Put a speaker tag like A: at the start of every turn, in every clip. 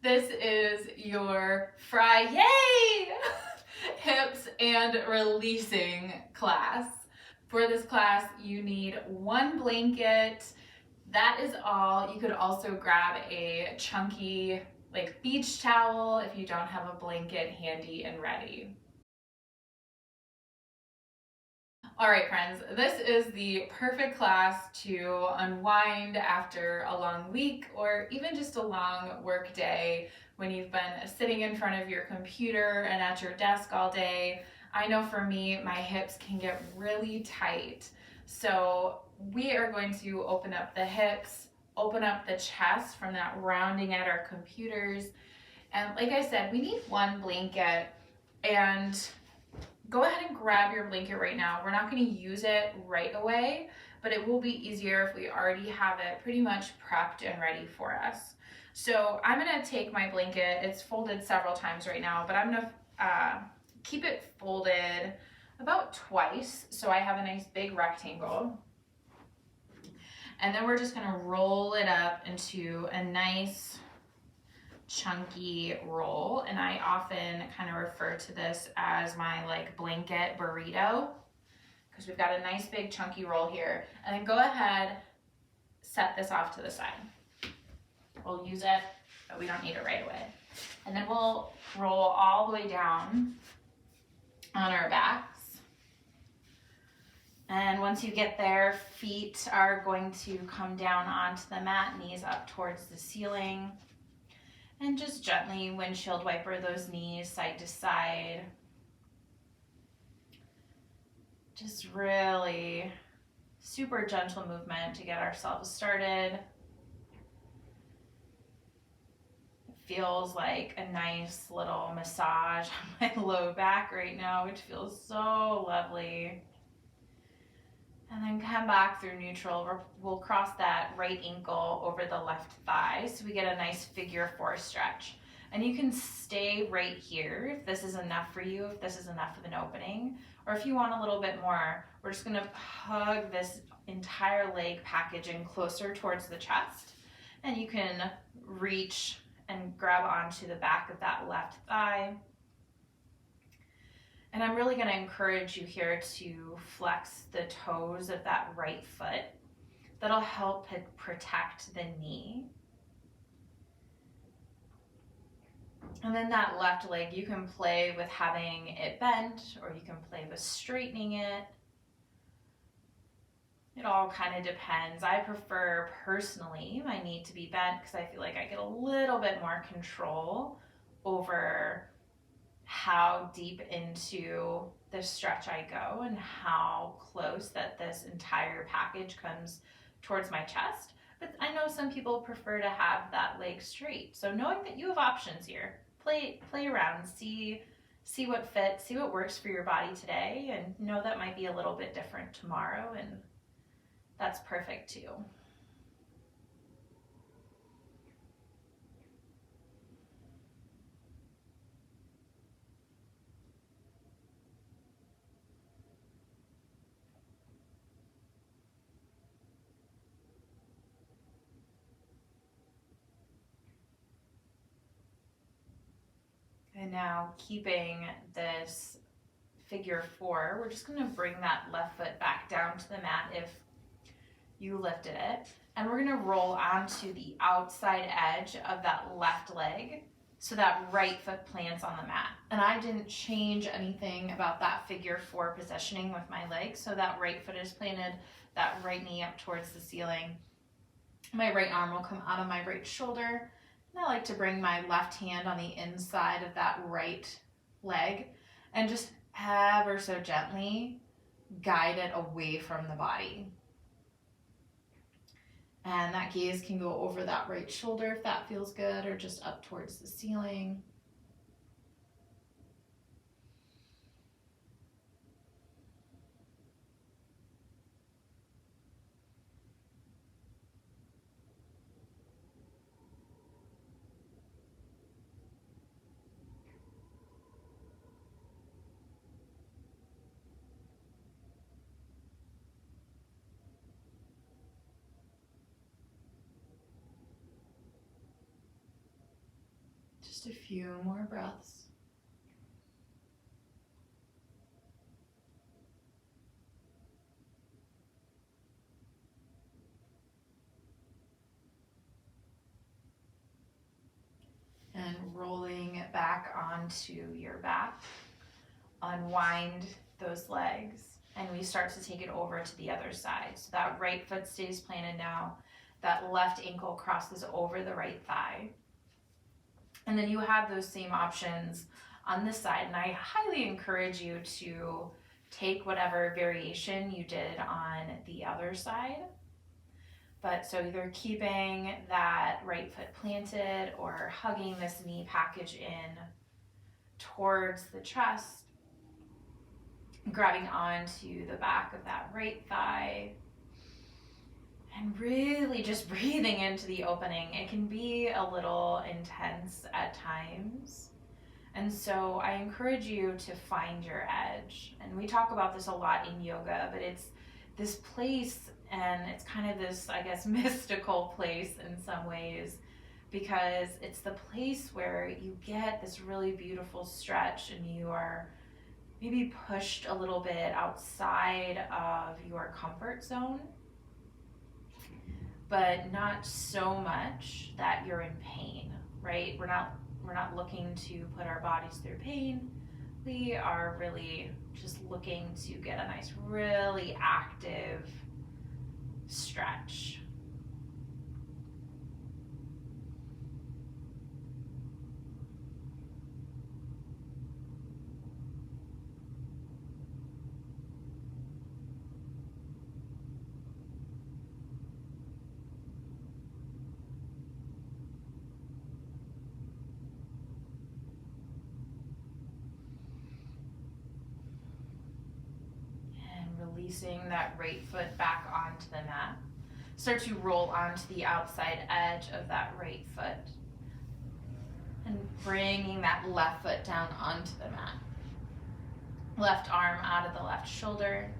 A: This is your Fri Yay Hips and Releasing class. For this class, you need one blanket. That is all. You could also grab a chunky beach towel if you don't have a blanket handy and ready. All right, friends, this is the perfect class to unwind after a long week or even just a long work day when you've been sitting in front of your computer and at your desk all day. I know for me, my hips can get really tight. So we are going to open up the hips, open up the chest from that rounding at our computers. And like I said, we need one blanket, and go ahead and grab your blanket right now. We're not going to use it right away, but it will be easier if we already have it pretty much prepped and ready for us. So I'm going to take my blanket. It's folded several times right now, but I'm going to keep it folded about twice so I have a nice big rectangle. And then we're just going to roll it up into a nice chunky roll, and I often kind of refer to this as my blanket burrito, because we've got a nice big chunky roll here. And then go ahead, set this off to the side. We'll use it, but we don't need it right away. And then we'll roll all the way down on our backs. And once you get there, feet are going to come down onto the mat, knees up towards the ceiling. And just gently windshield wiper those knees side to side. Just really super gentle movement to get ourselves started. It feels like a nice little massage on my low back right now, which feels so lovely. And then come back through neutral. We'll cross that right ankle over the left thigh so we get a nice figure 4 stretch. And you can stay right here if this is enough for you, if this is enough of an opening, or if you want a little bit more, we're just going to hug this entire leg package in closer towards the chest. And you can reach and grab onto the back of that left thigh. And I'm really going to encourage you here to flex the toes of that right foot. That'll help protect the knee. And then that left leg, you can play with having it bent, or you can play with straightening it. It all kind of depends. I prefer personally my knee to be bent because I feel like I get a little bit more control over how deep into the stretch I go and how close that this entire package comes towards my chest. But I know some people prefer to have that leg straight. So knowing that you have options here, play around, see what fits, see what works for your body today, and know that might be a little bit different tomorrow, and that's perfect too. And now keeping this figure 4, we're just going to bring that left foot back down to the mat if you lifted it. And we're going to roll onto the outside edge of that left leg so that right foot plants on the mat. And I didn't change anything about that figure 4 positioning with my leg. So that right foot is planted, that right knee up towards the ceiling. My right arm will come out of my right shoulder. And I like to bring my left hand on the inside of that right leg and just ever so gently guide it away from the body. And that gaze can go over that right shoulder if that feels good, or just up towards the ceiling. Just a few more breaths. And rolling it back onto your back. Unwind those legs. And we start to take it over to the other side. So that right foot stays planted now. That left ankle crosses over the right thigh. And then you have those same options on this side. And I highly encourage you to take whatever variation you did on the other side. But so either keeping that right foot planted or hugging this knee package in towards the chest, grabbing onto the back of that right thigh, and really just breathing into the opening. It can be a little intense at times. And so I encourage you to find your edge. And we talk about this a lot in yoga, but it's this place, and it's kind of this, I guess, mystical place in some ways, because it's the place where you get this really beautiful stretch and you are maybe pushed a little bit outside of your comfort zone, but not so much that you're in pain, right? We're not looking to put our bodies through pain. We are really just looking to get a nice, really active stretch. Releasing that right foot back onto the mat. Start to roll onto the outside edge of that right foot. And bringing that left foot down onto the mat. Left arm out of the left shoulder.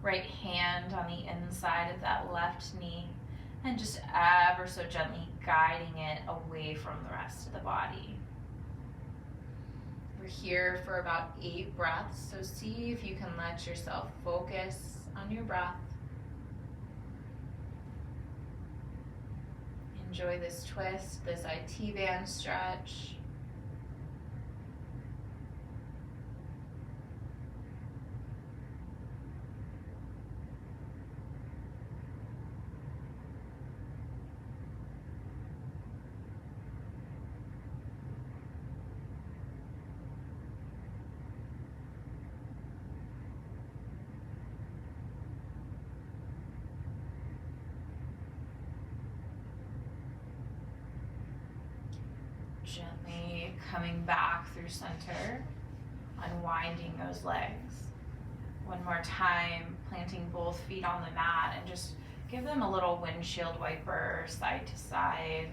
A: Right hand on the inside of that left knee. And just ever so gently guiding it away from the rest of the body. We're here for about 8 breaths, so see if you can let yourself focus on your breath. Enjoy this twist, this IT band stretch. Gently coming back through center, unwinding those legs. One more time, planting both feet on the mat and just give them a little windshield wiper side to side.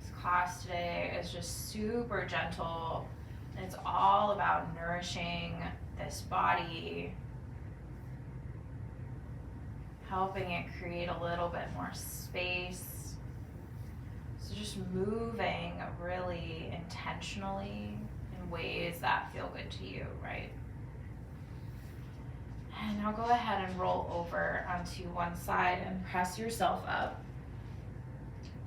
A: This class today is just super gentle, and it's all about nourishing this body, helping it create a little bit more space. So just moving really intentionally in ways that feel good to you, right? And now go ahead and roll over onto one side and press yourself up.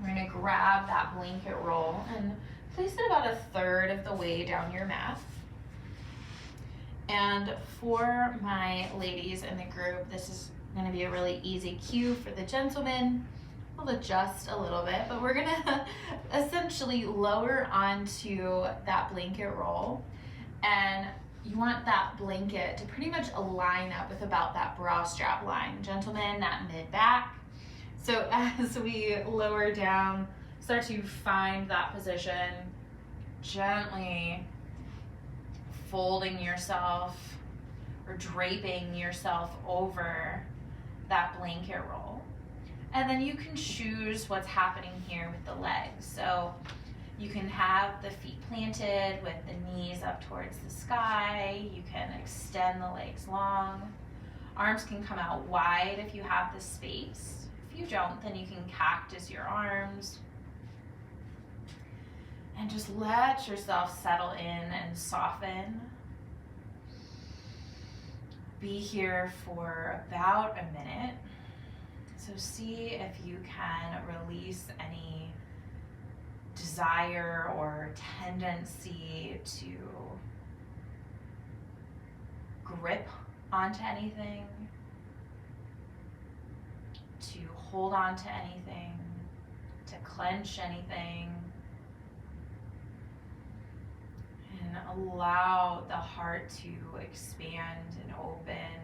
A: We're gonna grab that blanket roll and place it about 1/3 of the way down your mat. And for my ladies in the group, this is going to be a really easy cue. For the gentlemen, we'll adjust a little bit, but we're going to essentially lower onto that blanket roll, and you want that blanket to pretty much align up with about that bra strap line. Gentlemen, that mid back. So as we lower down, start to find that position, gently folding yourself or draping yourself over that blanket roll. And then you can choose what's happening here with the legs. So you can have the feet planted with the knees up towards the sky. You can extend the legs long. Arms can come out wide if you have the space. If you don't, then you can cactus your arms. And just let yourself settle in and soften. Be here for about a minute. So see if you can release any desire or tendency to grip onto anything, to hold on to anything, to clench anything. And allow the heart to expand and open.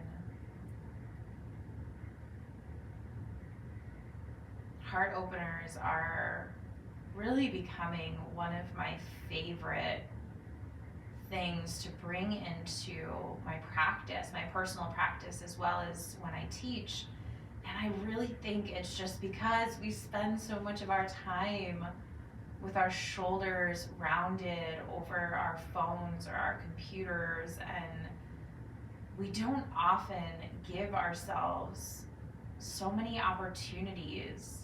A: Heart openers are really becoming one of my favorite things to bring into my practice, my personal practice, as well as when I teach. And I really think it's just because we spend so much of our time with our shoulders rounded over our phones or our computers, and we don't often give ourselves so many opportunities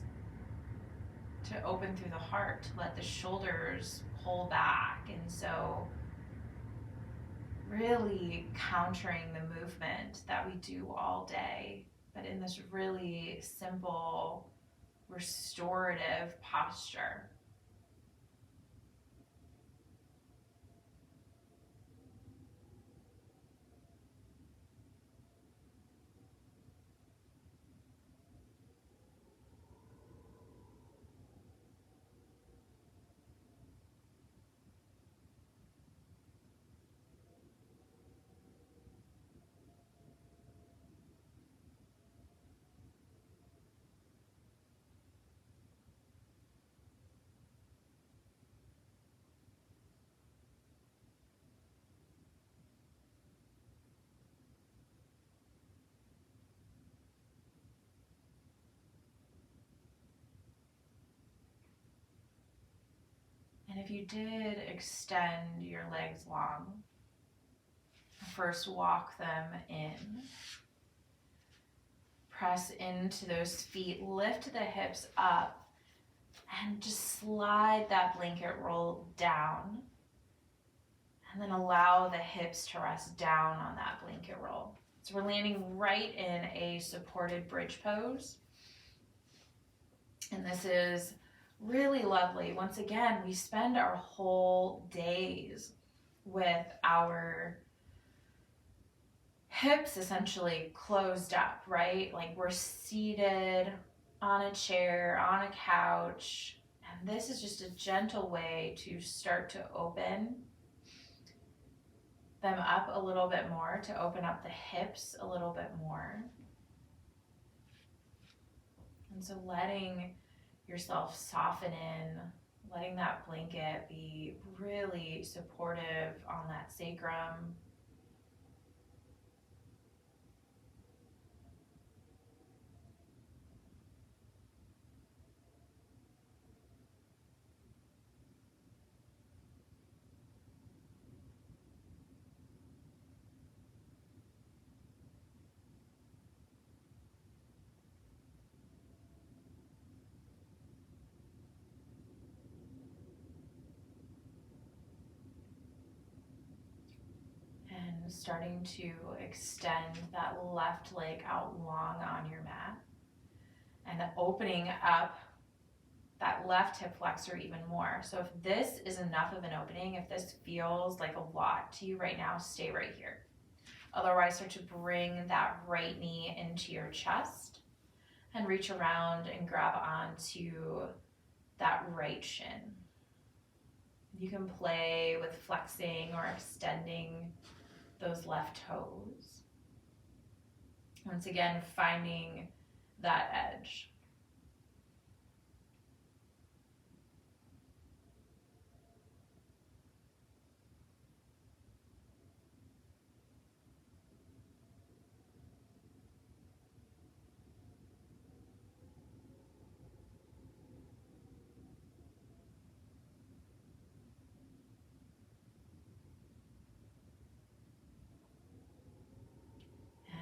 A: to open through the heart, to let the shoulders pull back. And so really countering the movement that we do all day, but in this really simple, restorative posture. And if you did extend your legs long, first walk them in. Press into those feet, lift the hips up, and just slide that blanket roll down. And then allow the hips to rest down on that blanket roll. So we're landing right in a supported bridge pose. And this is really lovely. Once again, we spend our whole days with our hips essentially closed up, right? Like we're seated on a chair, on a couch, and this is just a gentle way to start to open them up a little bit more, to open up the hips a little bit more. And so letting yourself soften in, letting that blanket be really supportive on that sacrum. And starting to extend that left leg out long on your mat. And opening up that left hip flexor even more. So if this is enough of an opening, if this feels like a lot to you right now, stay right here. Otherwise, start to bring that right knee into your chest and reach around and grab onto that right shin. You can play with flexing or extending those left toes. Once again, finding that edge.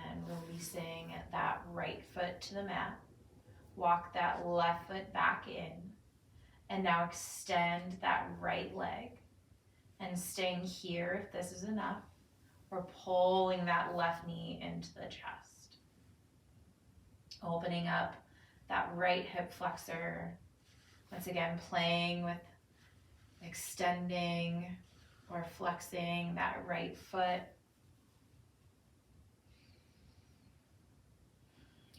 A: And releasing that right foot to the mat. walk that left foot back in. And now extend that right leg. And staying here if this is enough. We're pulling that left knee into the chest. Opening up that right hip flexor. Once again, playing with extending or flexing that right foot.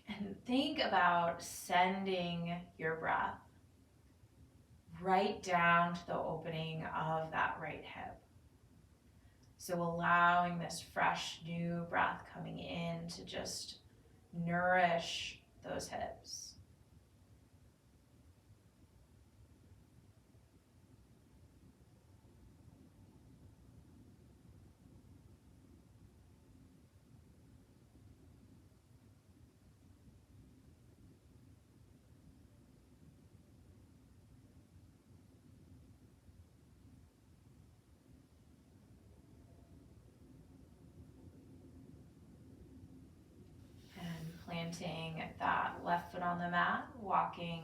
A: And think about sending your breath right down to the opening of that right hip. So allowing this fresh new breath coming in to just nourish those hips. Planting that left foot on the mat, walking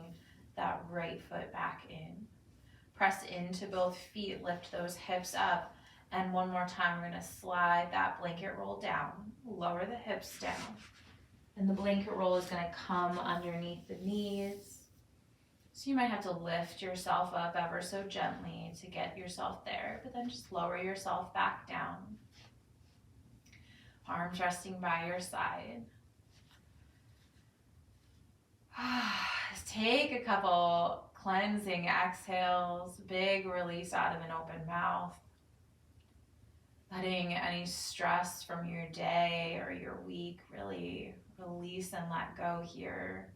A: that right foot back in. Press into both feet, lift those hips up. And one more time, we're gonna slide that blanket roll down, lower the hips down. And the blanket roll is gonna come underneath the knees. So you might have to lift yourself up ever so gently to get yourself there, but then just lower yourself back down. Arms resting by your side. Just take a couple cleansing exhales, big release out of an open mouth. Letting any stress from your day or your week really release and let go here.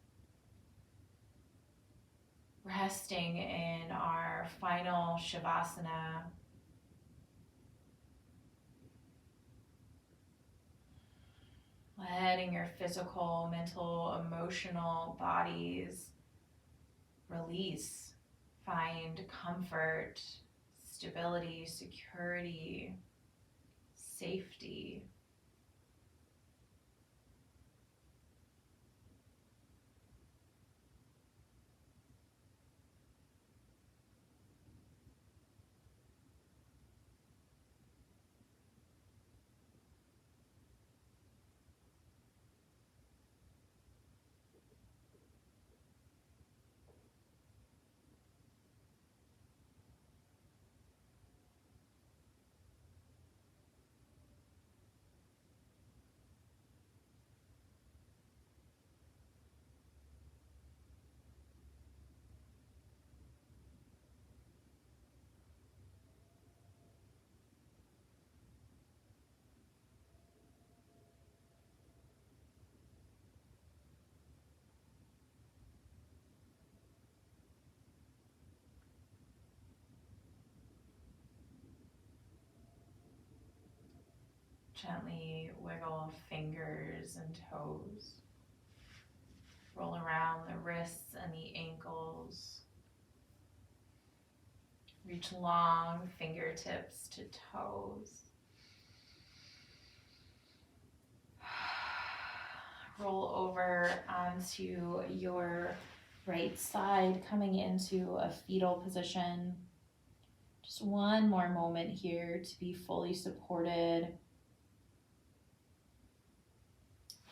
A: Resting in our final Shavasana. Letting your physical, mental, emotional bodies release, find comfort, stability, security, safety. Gently wiggle fingers and toes. Roll around the wrists and the ankles. Reach long fingertips to toes. Roll over onto your right side, coming into a fetal position. Just one more moment here to be fully supported.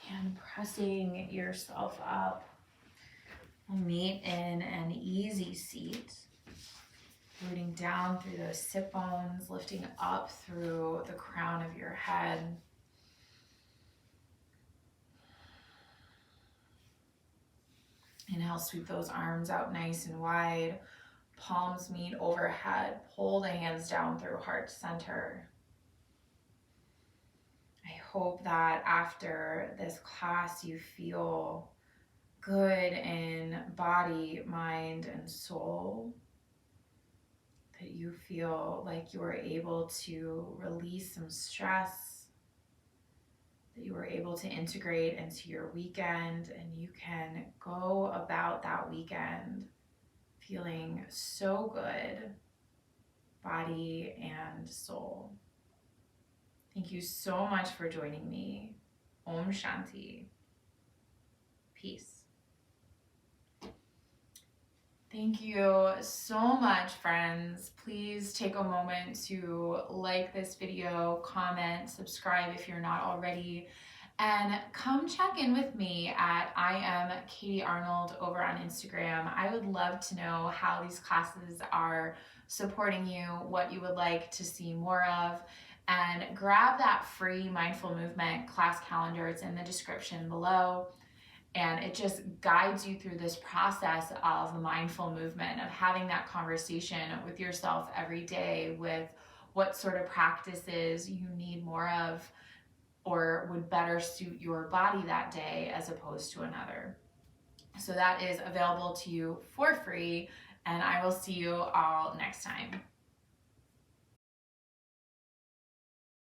A: And pressing yourself up. Meet in an easy seat. Rooting down through those sit bones, lifting up through the crown of your head. Inhale, sweep those arms out nice and wide. Palms meet overhead. Pull the hands down through heart center. I hope that after this class you feel good in body, mind, and soul. That you feel like you are able to release some stress. That you are able to integrate into your weekend, and you can go about that weekend feeling so good, body and soul. Thank you so much for joining me. Om Shanti. Peace. Thank you so much, friends. Please take a moment to like this video, comment, subscribe if you're not already, and come check in with me at I am Katie Arnold over on Instagram. I would love to know how these classes are supporting you, what you would like to see more of, and grab that free mindful movement class calendar. It's in the description below. And it just guides you through this process of mindful movement, of having that conversation with yourself every day with what sort of practices you need more of or would better suit your body that day as opposed to another. So that is available to you for free, and I will see you all next time.